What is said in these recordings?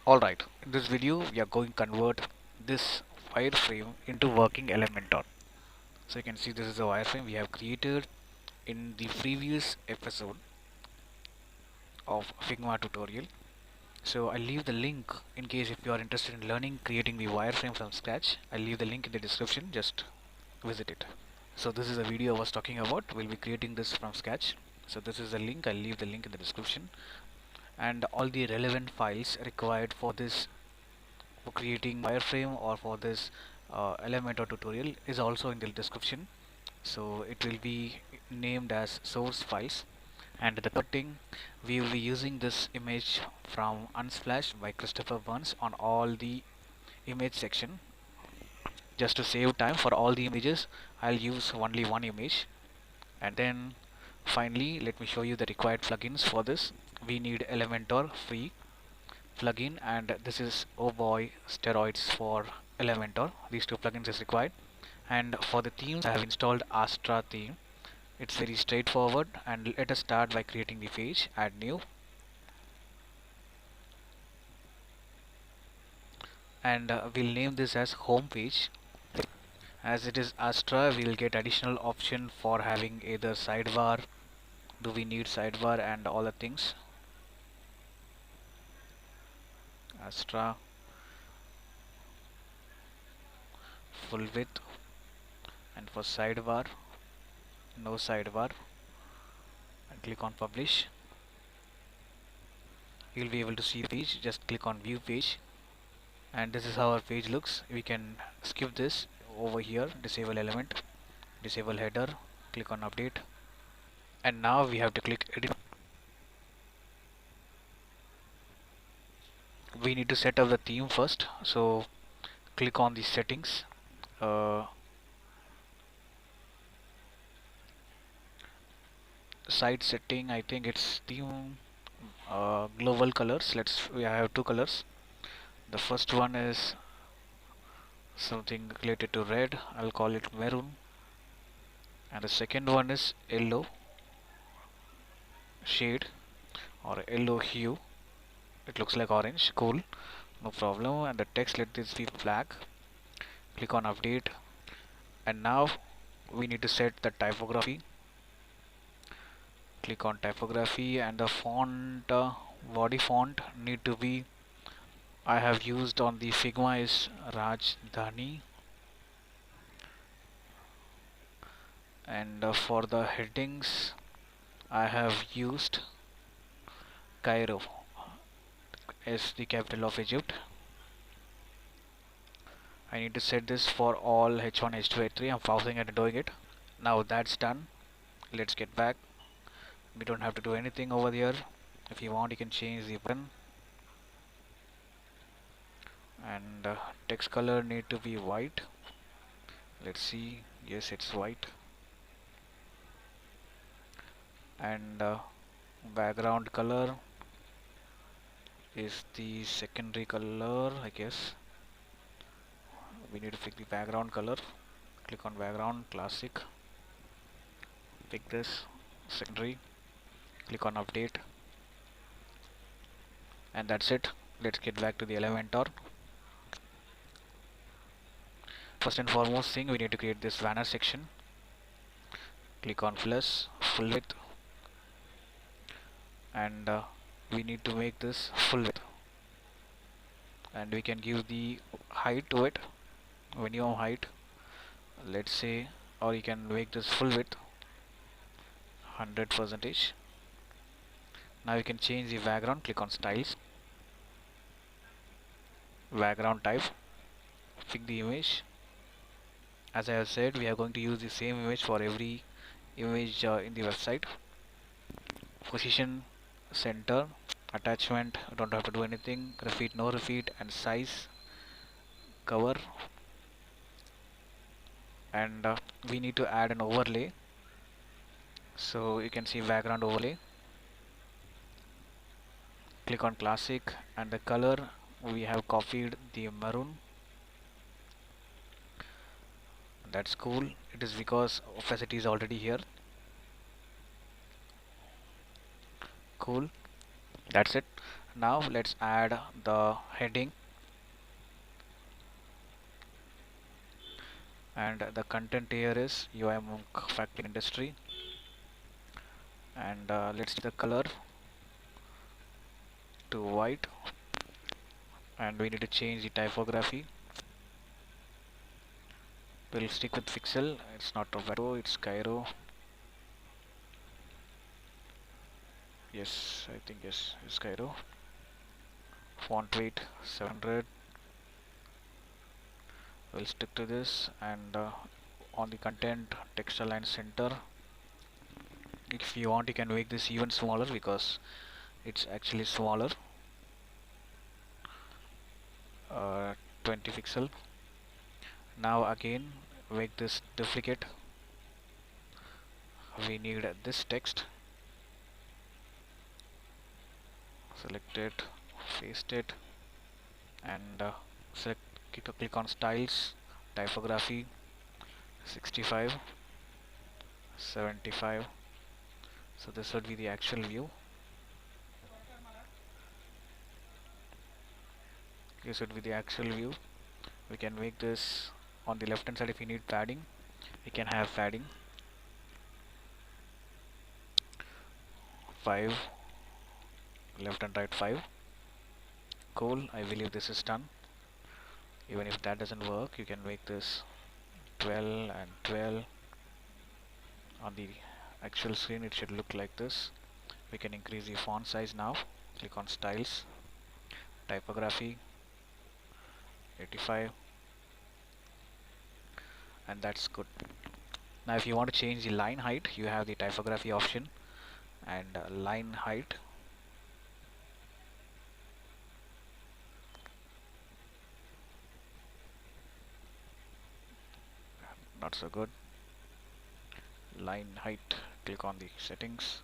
Alright, in this video we are going to convert this wireframe into working Elementor. So you can see this is a wireframe we have created in the previous episode of Figma tutorial. So I'll leave the link in case if you are interested in learning creating the wireframe from scratch. I'll leave the link in the description, just visit it. So this is the video I was talking about. We'll be creating this from scratch. So this is the link, I'll leave the link in the description, and all the relevant files required for this, for creating wireframe or for this Elementor tutorial, is also in the description. So it will be named as source files. And the third thing, we will be using this image from Unsplash by Christopher Burns on all the image section. Just to save time for all the images, I'll use only one image. And then finally, let me show you the required plugins for this. We need Elementor free plugin, and this is oh boy steroids for Elementor. These two plugins is required. And for the themes, I have installed Astra theme. It's very straightforward, and let us start by creating the page. Add new, and we'll name this as home page. As it is Astra, we'll get additional option for having either sidebar. Do we need sidebar and all the things? Astra full width, and for sidebar no sidebar, and click on publish. You'll be able to see the page. Just click on view page, and this is how our page looks. We can skip this over here, disable element, disable header, click on update, and now we have to click edit. We need to set up the theme first, so click on the settings, site setting, I think it's theme, global colors. We have two colors. The first one is something related to red, I'll call it maroon, and the second one is yellow shade or yellow hue. It looks like orange. Cool, no problem. And the text, let this be black. Click on update, and now we need to set the typography. Click on typography, and the font, body font need to be, I have used on the Figma is Rajdhani, and for the headings I have used Cairo as the capital of Egypt. I need to set this for all H1, H2, H3. I'm pausing and doing it. Now that's done. Let's get back. We don't have to do anything over here. If you want, you can change the button, and text color need to be white. Let's see. Yes, it's white. And background color is the secondary color, I guess. We need to pick the background color. Click on background, classic, pick this, secondary, click on update, and that's it. Let's get back to the Elementor. First and foremost thing, we need to create this banner section. Click on plus, full width, and we need to make this full width, and we can give the height to it, minimum height, let's say, or you can make this full width 100%. Now you can change the background. Click on styles, background type, pick the image. As I have said, we are going to use the same image for every image in the website. Position, center, attachment, don't have to do anything, repeat, no repeat, and size, cover, and we need to add an overlay. So you can see background overlay. Click on classic, and the color, we have copied the maroon. That's cool. It is because opacity is already here. Cool, that's it. Now let's add the heading and the content here is UI Monk Factory Industry, and let's change the color to white, and we need to change the typography. We'll stick with pixel, it's not Roberto, it's Cairo. Yes, I think yes, it's Cairo. Font weight 700. We'll stick to this, and on the content text align center. If you want, you can make this even smaller because it's actually smaller. 20 pixel. Now again make this duplicate. We need this text. Select it, paste it, and click on styles, typography 65, 75. So this would be the actual view. This would be the actual view. We can make this on the left hand side. If you need padding, we can have padding 5, left and right 5. Cool, I believe this is done. Even if that doesn't work, you can make this 12 and 12. On the actual screen it should look like this. We can increase the font size now. Click on styles, typography 85, and that's good. Now if you want to change the line height, you have the typography option and line height. Not so good. Line height, click on the settings.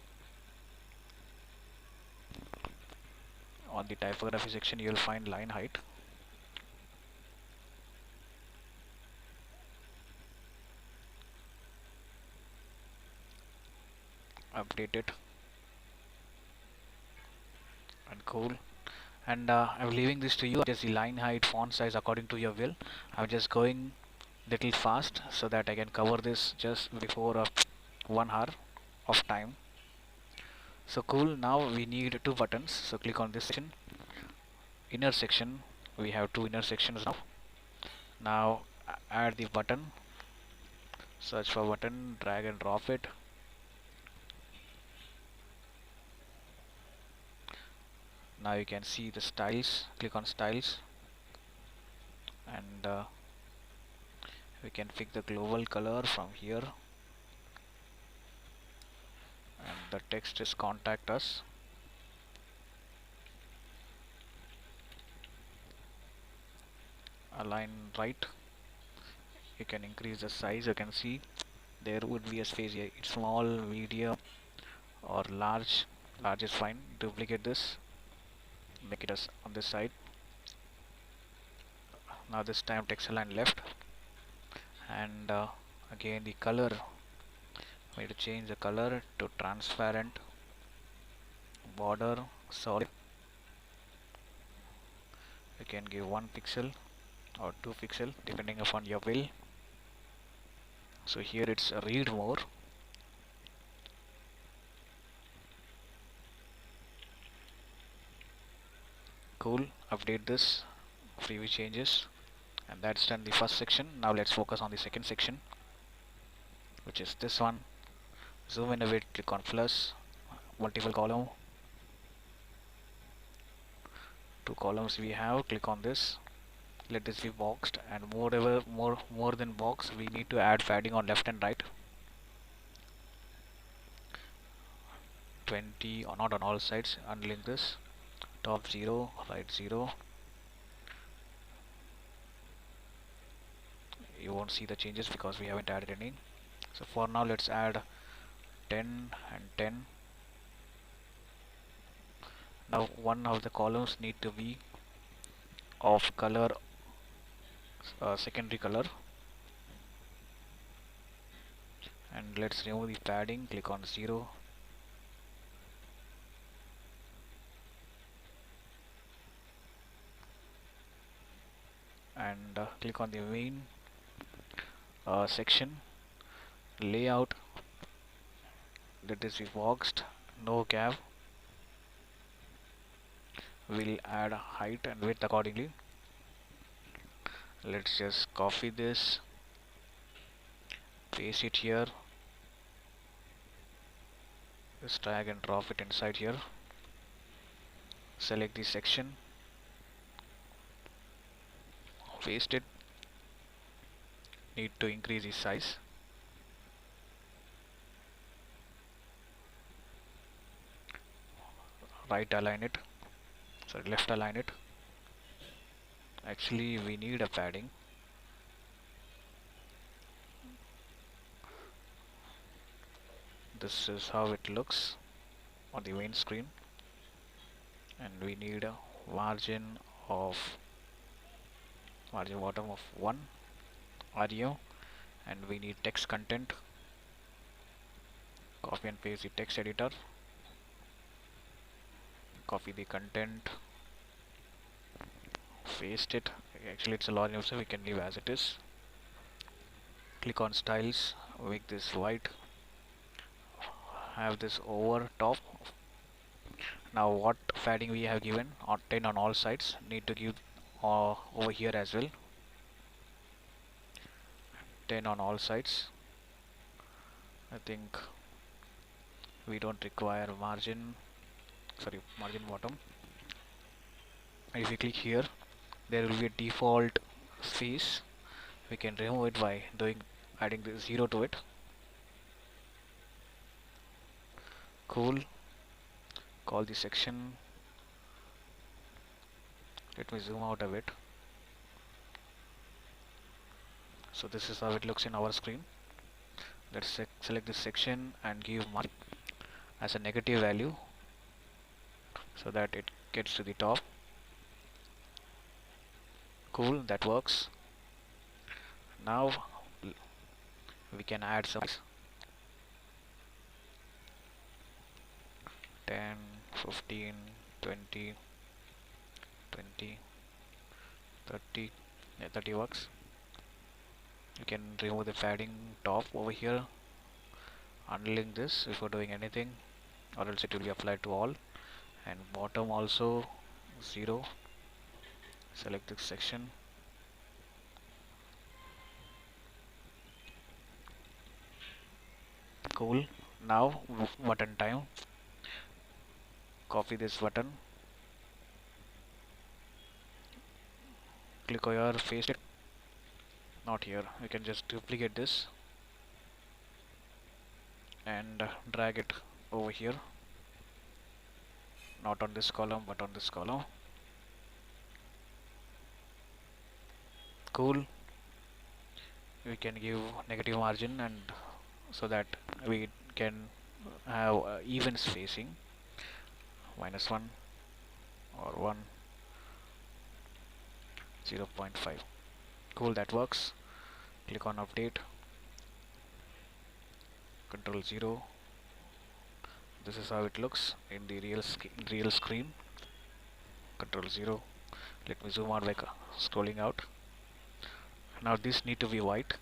On the typography section you will find line height. Update it, and cool. And I'm leaving this to you, just the line height, font size according to your will. I'm just going little fast so that I can cover this just before 1 hour of time. So cool, now we need 2 buttons, so click on this section, inner section. We have 2 inner sections now. Now add the button, search for button, drag and drop it. Now you can see the styles, click on styles, and we can pick the global color from here, and the text is contact us. Align right. You can increase the size. You can see there would be a space here. It's small, medium, or large. Large is fine. Duplicate this, make it as on this side. Now this time text align left, and again the color, we need to change the color to transparent, border solid. You can give 1 pixel or 2 pixel depending upon your will. So here it's read more. Cool, update this, preview changes, and that's done the first section. Now let's focus on the second section, which is this one. Zoom in a bit, click on plus, multiple column, 2 columns we have, click on this. Let this be boxed, and more than box, we need to add padding on left and right. 20 or not on all sides. Unlink this, top 0, right 0. You won't see the changes because we haven't added any. So for now let's add 10 and 10. Now one of the columns need to be of color, secondary color, and let's remove the padding. Click on 0. and click on the main section, layout, that is boxed, no gap. We'll add height and width accordingly. Let's just copy this, paste it here, just drag and drop it inside here, select this section, paste it, need to increase the size, right align it, sorry, left align it. Actually we need a padding. This is how it looks on the main screen, and we need a margin bottom of 1 REO, and we need text content. Copy and paste the text editor, copy the content, paste it. Actually it's a login, so we can leave as it is. Click on styles, make this white, have this over top. Now what padding we have given, or 10 on all sides, need to give over here as well, 10 on all sides. I think we don't require margin bottom. And if you click here, there will be a default space. We can remove it by adding the 0 to it. Cool. Call the section. Let me zoom out a bit. So this is how it looks in our screen. Let's select this section and give mark as a negative value so that it gets to the top. Cool, that works. Now we can add some 10, 15, 20, 20, 30. Yeah, 30 works. You can remove the padding top over here, unlink this before doing anything, or else it will be applied to all. And bottom also 0. Select this section. Cool. Now button time. Copy this button, click here, paste it. Not here. You can just duplicate this and drag it over here. Not on this column, but on this column. Cool. We can give negative margin, and so that we can have even spacing, -1 or 1, 0.5. Cool, that works. Click on update, Control 0. This is how it looks in the real screen. Control 0. Let me zoom out by scrolling out. Now this need to be white.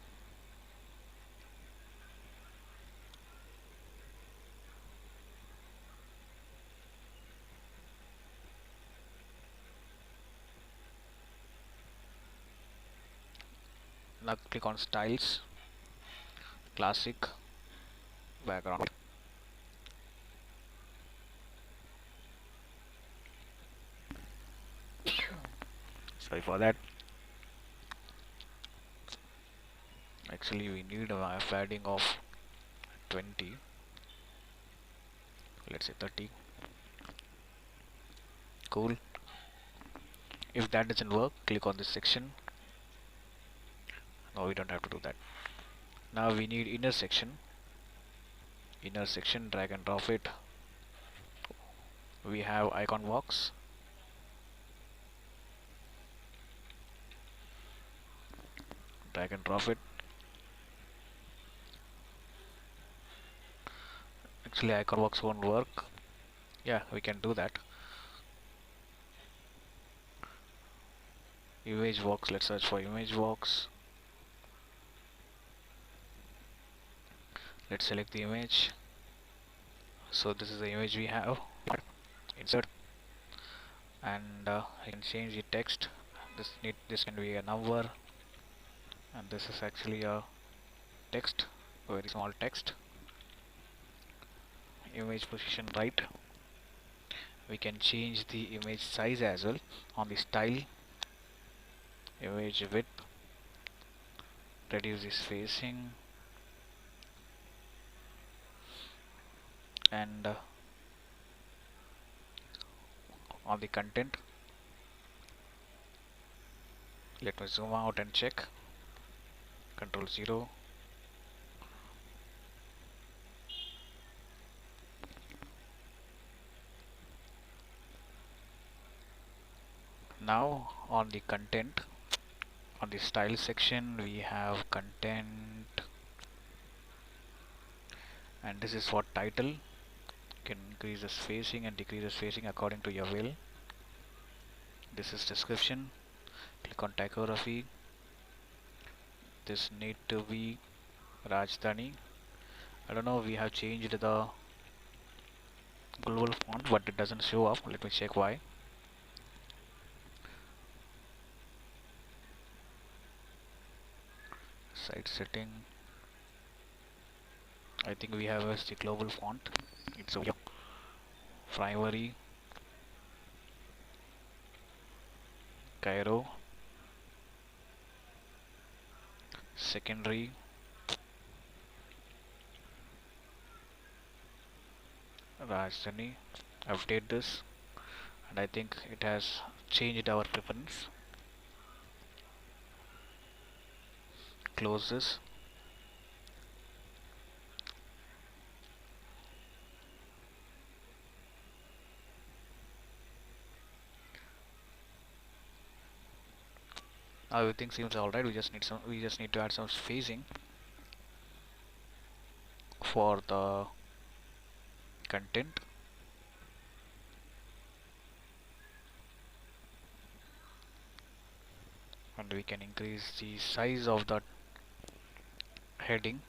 Now click on styles, classic, background. Sorry for that. Actually we need a padding of 20. Let's say 30. Cool. If that doesn't work, click on this section. No, we don't have to do that. Now we need inner section. Inner section, drag and drop it. We have icon box. Drag and drop it. Actually icon box won't work. Yeah, we can do that. Image box, let's search for image box. Let's select the image. So this is the image we have. Insert, and I can change the text. This can be a number, and this is actually a text, a very small text. Image position right. We can change the image size as well on the style. Image width, reduce the spacing, and on the content, let me zoom out and check. Control 0. Now on the content, on the style section, we have content, and this is for title. You can increase the spacing and decrease the spacing according to your will. This is description. Click on typography. This need to be Rajdhani. I don't know, we have changed the global font, but it doesn't show up. Let me check why. Site setting. I think we have as the global font. It's over here. Primary, Cairo, secondary, Rajdhani. Update this, and I think it has changed our preference. Close this. Now everything seems alright. We just need to add some spacing for the content. And we can increase the size of that heading.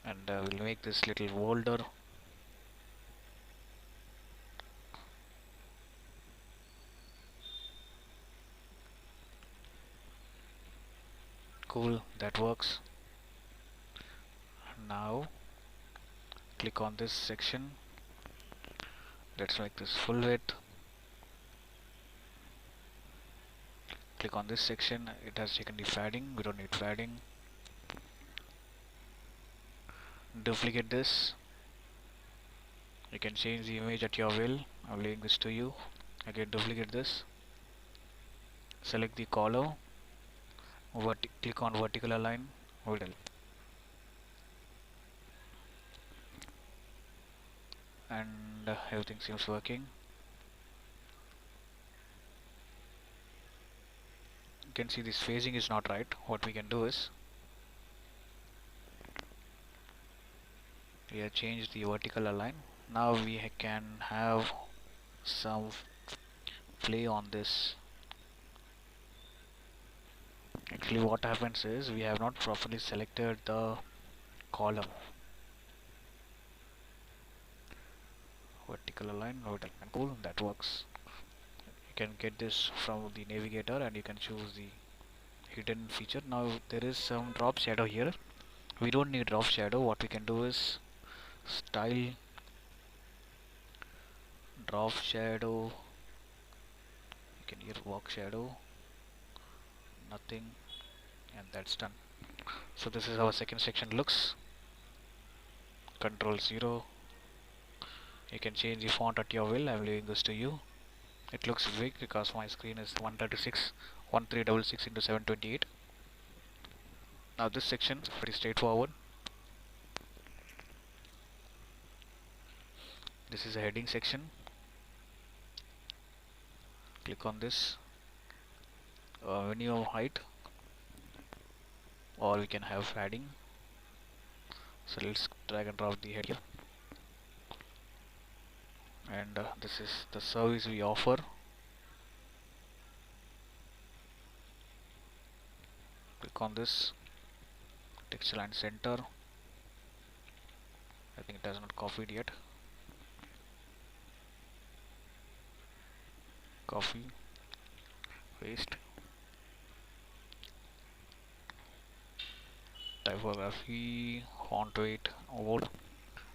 And we'll make this little bolder. Cool, that works. Now click on this section. Let's make this full width. Click on this section. It has taken the padding. We don't need padding. Duplicate this. You can change the image at your will. I'm leaving this to you. Again, duplicate this. Select the color. Click on vertical align. Middle. And everything seems working. You can see this phasing is not right. What we can do is we have changed the vertical align. Now we can have some play on this. Actually, what happens is we have not properly selected the column. Vertical align, and cool, that works. You can get this from the navigator and you can choose the hidden feature. Now there is some drop shadow here. We don't need drop shadow. What we can do is style, drop shadow. You can here walk shadow, nothing, and that's done. So this is how our second section looks. Control 0. You can change the font at your will. I'm leaving this to you. It looks big because my screen is 1366 into 728. Now this section is pretty straightforward. This is a heading section. Click on this. Minimum height, or we can have padding. So let's drag and drop the head here. and this is the service we offer. Click on this text line center. I think it has not copied yet. Copy, paste. Typography, font weight, bold,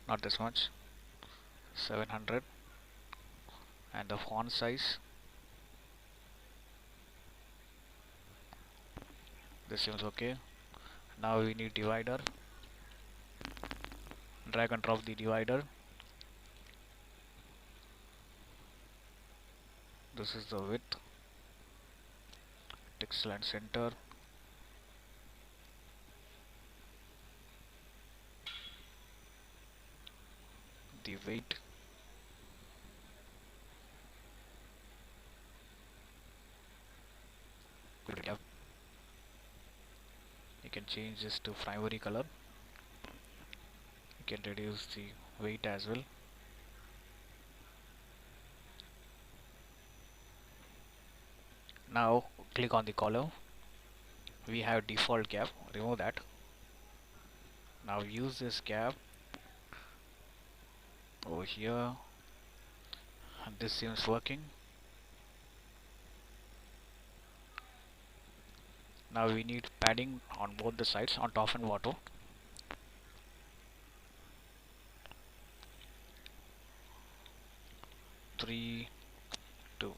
not this much, 700, and the font size. This seems okay. Now we need divider. Drag and drop the divider. This is the width. Text line center. The weight. You can change this to primary color. You can reduce the weight as well. Now click on the column. We have default gap. Remove that. Now use this gap over here, and this seems working. Now we need padding on both the sides, on top and bottom. Three, 2.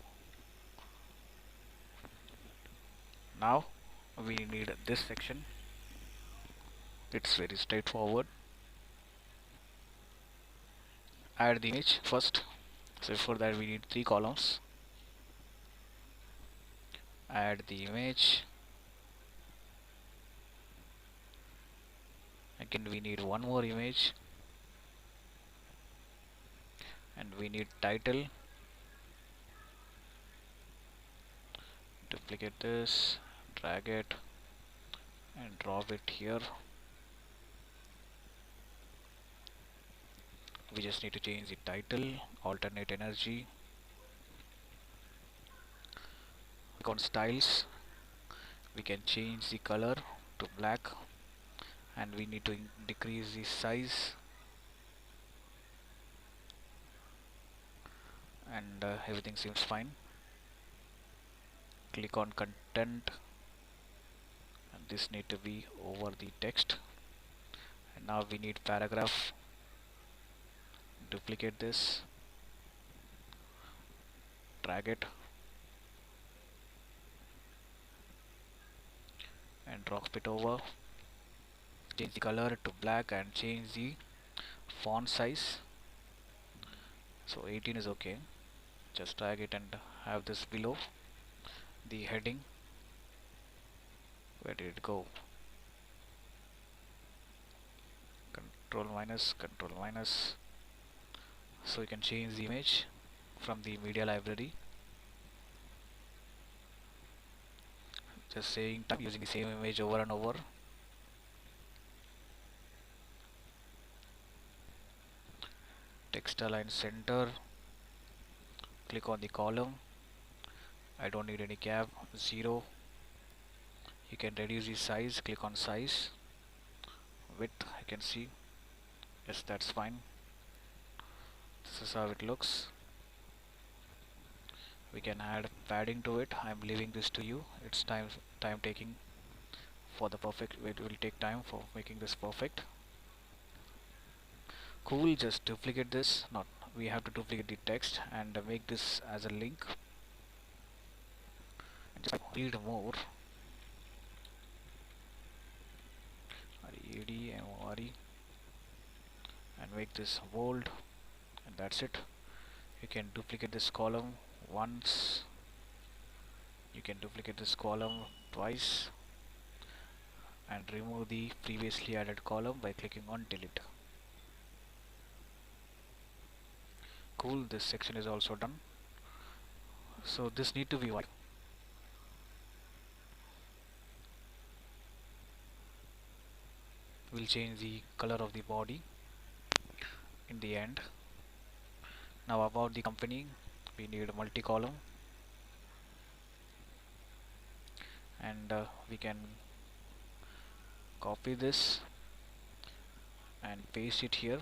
Now we need this section. It's very straightforward. Add the image first. So for that we need 3 columns. Add the image. Again we need one more image, and we need title. Duplicate this, drag it and drop it here. We just need to change the title, alternate energy. Click on styles. We can change the color to black, and we need to decrease the size, and everything seems fine. Click on content, and this need to be over the text. And now we need paragraph. Duplicate this, drag it and drop it over. Change the color to black and change the font size. So 18 is okay. Just drag it and have this below the heading. Where did it go? Control minus. So you can change the image from the media library. Just saying using the same image over and over. Text align center. Click on the column. I don't need any gap. 0. You can reduce the size. Click on size. Width, I can see. Yes, that's fine. This is how it looks. We can add padding to it. I'm leaving this to you. It's time taking for the perfect. It will take time for making this perfect. Cool. Just duplicate this. Not we have to duplicate the text and make this as a link. And just read more. READMORE, and make this bold, and that's it. You can duplicate this column once. You can duplicate this column twice, and remove the previously added column by clicking on delete. Cool, this section is also done. So this need to be white. We'll change the color of the body in the end. Now about the company, we need a multi-column, and we can copy this and paste it here.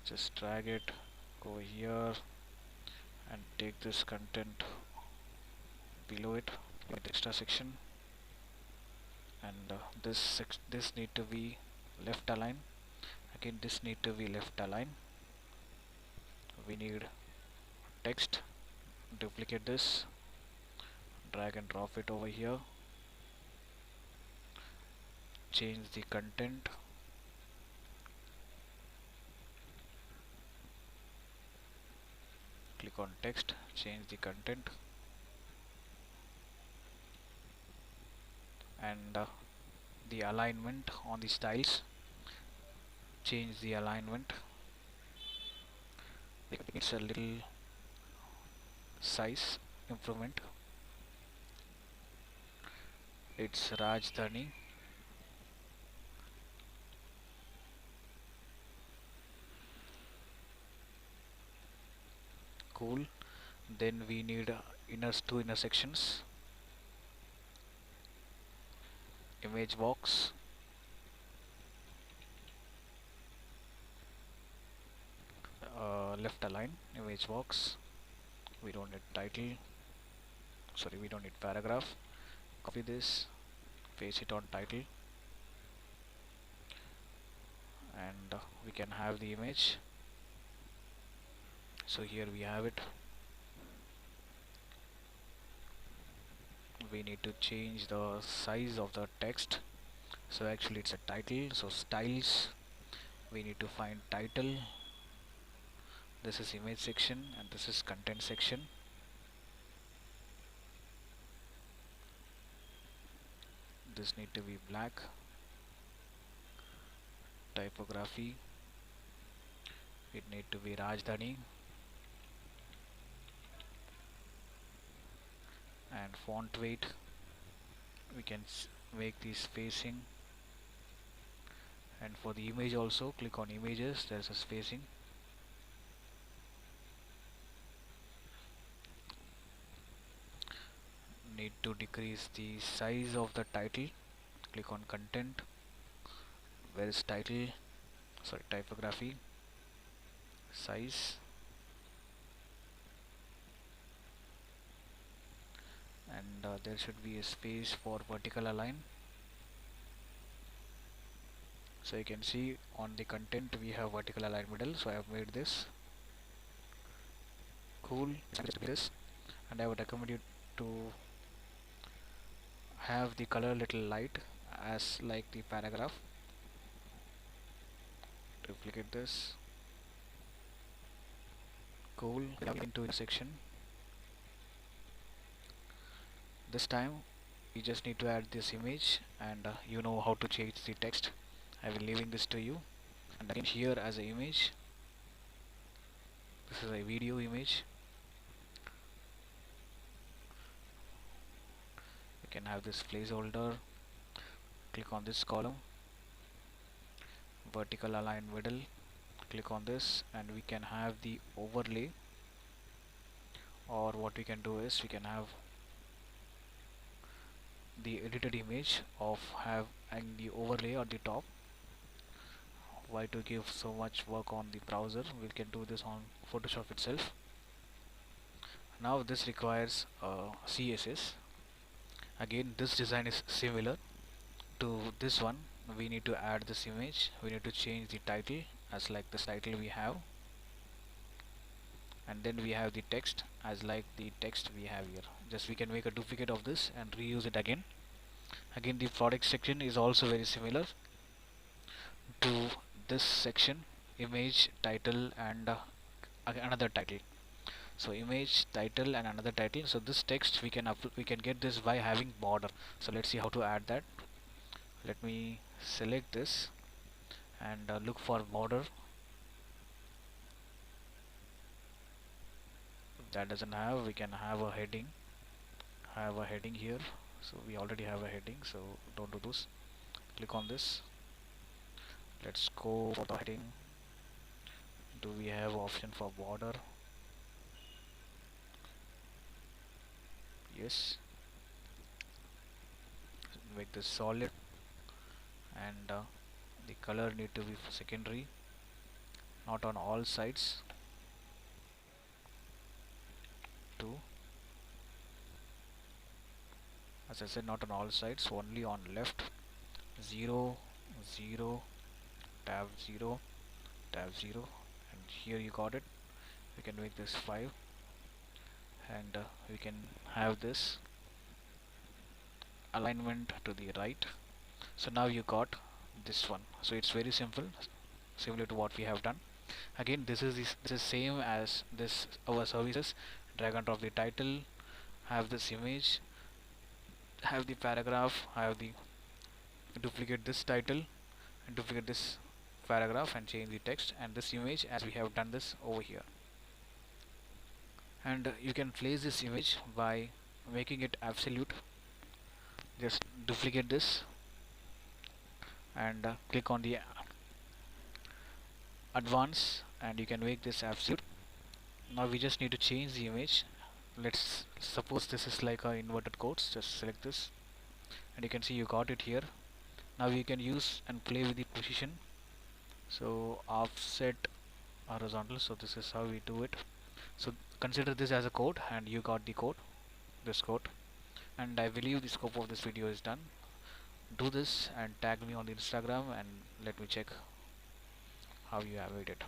Just drag it, go here, and take this content below it, with extra section, and this need to be left align. Again, this need to be left align. We need text. Duplicate this, drag and drop it over here. Change the content. Click on text, change the content, and the alignment on the styles. Change the alignment. It's a little size improvement. It's Rajdhani. Cool. Then we need two inner sections. Image box. Left align image box. We don't need title. Sorry, we don't need paragraph. Copy this, paste it on title, and we can have the image. So here we have it. We need to change the size of the text. So actually it's a title, so styles, we need to find title. This is image section and this is content section. This need to be black. Typography, it need to be Rajdhani, and font weight, we can make the spacing. And for the image also, click on images, there's a spacing. Need to decrease the size of the title. Click on content, where is title, sorry, typography, size, and there should be a space for vertical align. So you can see on the content we have vertical align middle, so I have made this. Cool. This, and I would recommend you to have the color little light as like the paragraph. Duplicate this. Cool. Into a section. This time you just need to add this image, and you know how to change the text. I will leaving this to you. And again here as an image, this is a video image. You can have this placeholder. Click on this column, vertical align middle, click on this, and we can have the overlay, or what we can do is we can have the edited image of having the overlay on the top. Why to give so much work on the browser? We can do this on Photoshop itself. Now this requires CSS. Again, this design is similar to this one. We need to add this image. We need to change the title as like this title we have, and then we have the text as like the text we have here. Just we can make a duplicate of this and reuse it again. Again, the product section is also very similar to this section, image, title, and another title. So image, title, and another title. So this text we can get this by having border. So let's see how to add that. Let me select this and look for border. If that doesn't have, we can have a heading. Have a heading here. So we already have a heading, so don't do this. Click on this. Let's go for the heading. Do we have option for border? Yes. Make this solid, and the color need to be secondary, not on all sides. 2, as I said, not on all sides, only on left. 0 0 tab 0 tab 0, and here you got it. We can make this 5, and we can have this alignment to the right. So now you got this one. So it's very simple, similar to what we have done. Again, this is same as this our services. Drag and drop the title, have this image, have the paragraph, have the duplicate this title and duplicate this paragraph and change the text and this image as we have done this over here. And you can place this image by making it absolute. Just duplicate this and click on the advance, and you can make this absolute. Now we just need to change the image. Let's suppose this is like a inverted quotes. Just select this, and you can see you got it here. Now you can use and play with the position. So offset horizontal. So this is how we do it. So consider this as a code, and you got the code, this code. And I believe the scope of this video is done. Do this and tag me on the Instagram and let me check how you have made it.